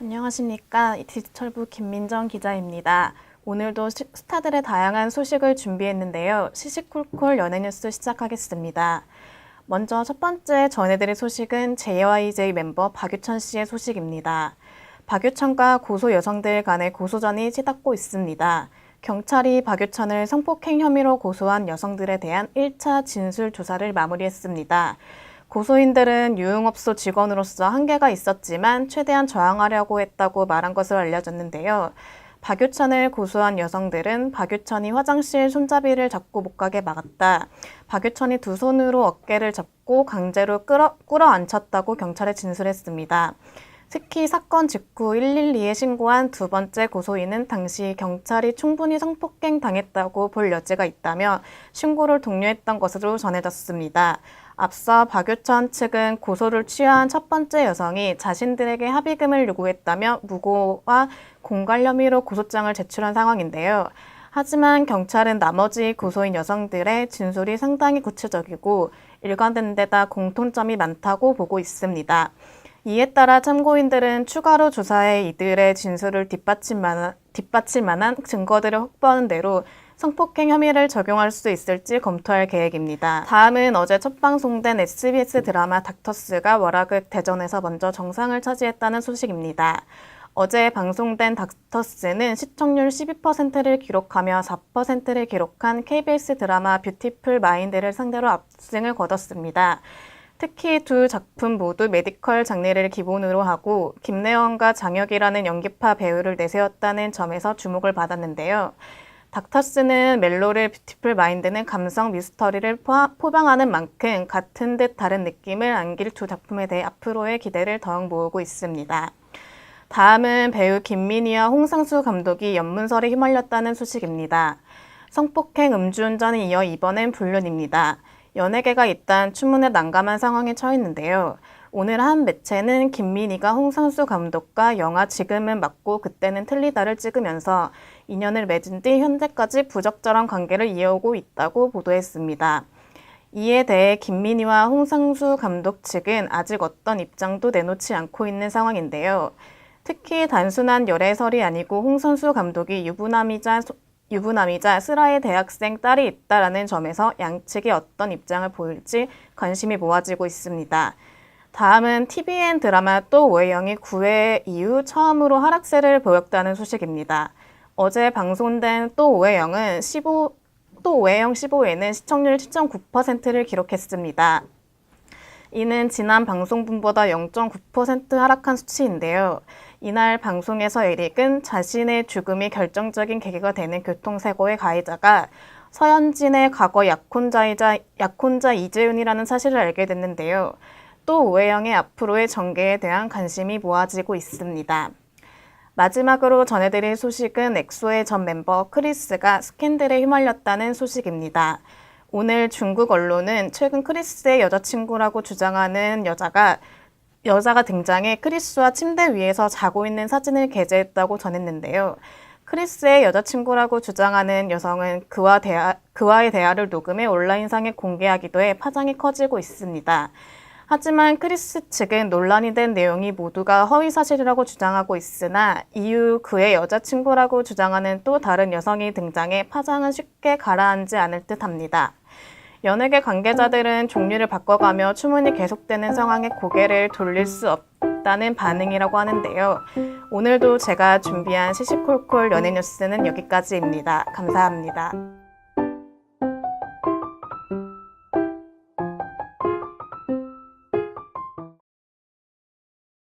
안녕하십니까. 디지털부 김민정 기자입니다. 오늘도 스타들의 다양한 소식을 준비했는데요. 시시콜콜 연예뉴스 시작하겠습니다. 먼저 첫 번째 전해드릴 소식은 JYJ 멤버 박유천 씨의 소식입니다. 박유천과 고소 여성들 간의 고소전이 치닫고 있습니다. 경찰이 박유천을 성폭행 혐의로 고소한 여성들에 대한 1차 진술 조사를 마무리했습니다. 고소인들은 유흥업소 직원으로서 한계가 있었지만 최대한 저항하려고 했다고 말한 것으로 알려졌는데요. 박유천을 고소한 여성들은 박유천이 화장실 손잡이를 잡고 못 가게 막았다. 박유천이 두 손으로 어깨를 잡고 강제로 끌어안쳤다고 경찰에 진술했습니다. 특히 사건 직후 112에 신고한 두 번째 고소인은 당시 경찰이 충분히 성폭행 당했다고 볼 여지가 있다며 신고를 독려했던 것으로 전해졌습니다. 앞서 박유천 측은 고소를 취하한 첫 번째 여성이 자신들에게 합의금을 요구했다며 무고와 공갈 혐의로 고소장을 제출한 상황인데요. 하지만 경찰은 나머지 고소인 여성들의 진술이 상당히 구체적이고 일관된 데다 공통점이 많다고 보고 있습니다. 이에 따라 참고인들은 추가로 조사해 이들의 진술을 뒷받칠 만한 증거들을 확보하는 대로 성폭행 혐의를 적용할 수 있을지 검토할 계획입니다. 다음은 어제 첫 방송된 SBS 드라마 닥터스가 월화극 대전에서 먼저 정상을 차지했다는 소식입니다. 어제 방송된 닥터스는 시청률 12%를 기록하며 4%를 기록한 KBS 드라마 뷰티풀 마인드를 상대로 압승을 거뒀습니다. 특히 두 작품 모두 메디컬 장르를 기본으로 하고 김래원과 장혁이라는 연기파 배우를 내세웠다는 점에서 주목을 받았는데요. 닥터스는 멜로를 뷰티풀 마인드는 감성 미스터리를 포방하는 만큼 같은 듯 다른 느낌을 안길 두 작품에 대해 앞으로의 기대를 더욱 모으고 있습니다. 다음은 배우 김민희와 홍상수 감독이 연문설에 휘말렸다는 소식입니다. 성폭행 음주운전에 이어 이번엔 불륜입니다. 연예계가 일단 추문에 난감한 상황에 처했는데요. 오늘 한 매체는 김민희가 홍상수 감독과 영화 지금은 맞고 그때는 틀리다를 찍으면서 인연을 맺은 뒤 현재까지 부적절한 관계를 이어오고 있다고 보도했습니다. 이에 대해 김민희와 홍상수 감독 측은 아직 어떤 입장도 내놓지 않고 있는 상황인데요. 특히 단순한 열애설이 아니고 홍상수 감독이 유부남이자 슬아의 대학생 딸이 있다라는 점에서 양측이 어떤 입장을 보일지 관심이 모아지고 있습니다. 다음은 TVN 드라마 또 오해영이 9회 이후 처음으로 하락세를 보였다는 소식입니다. 어제 방송된 또 오해영은 15회는 시청률 7.9%를 기록했습니다. 이는 지난 방송분보다 0.9% 하락한 수치인데요. 이날 방송에서 에릭은 자신의 죽음이 결정적인 계기가 되는 교통사고의 가해자가 서현진의 과거 약혼자 이재훈이라는 사실을 알게 됐는데요. 또 오해영의 앞으로의 전개에 대한 관심이 모아지고 있습니다. 마지막으로 전해드릴 소식은 엑소의 전 멤버 크리스가 스캔들에 휘말렸다는 소식입니다. 오늘 중국 언론은 최근 크리스의 여자친구라고 주장하는 여자가 등장해 크리스와 침대 위에서 자고 있는 사진을 게재했다고 전했는데요. 크리스의 여자친구라고 주장하는 여성은 그와의 대화를 녹음해 온라인상에 공개하기도 해 파장이 커지고 있습니다. 하지만 크리스 측은 논란이 된 내용이 모두가 허위사실이라고 주장하고 있으나 이후 그의 여자친구라고 주장하는 또 다른 여성이 등장해 파장은 쉽게 가라앉지 않을 듯합니다. 연예계 관계자들은 종류를 바꿔가며 추문이 계속되는 상황에 고개를 돌릴 수 없다는 반응이라고 하는데요. 오늘도 제가 준비한 시시콜콜 연예뉴스는 여기까지입니다. 감사합니다.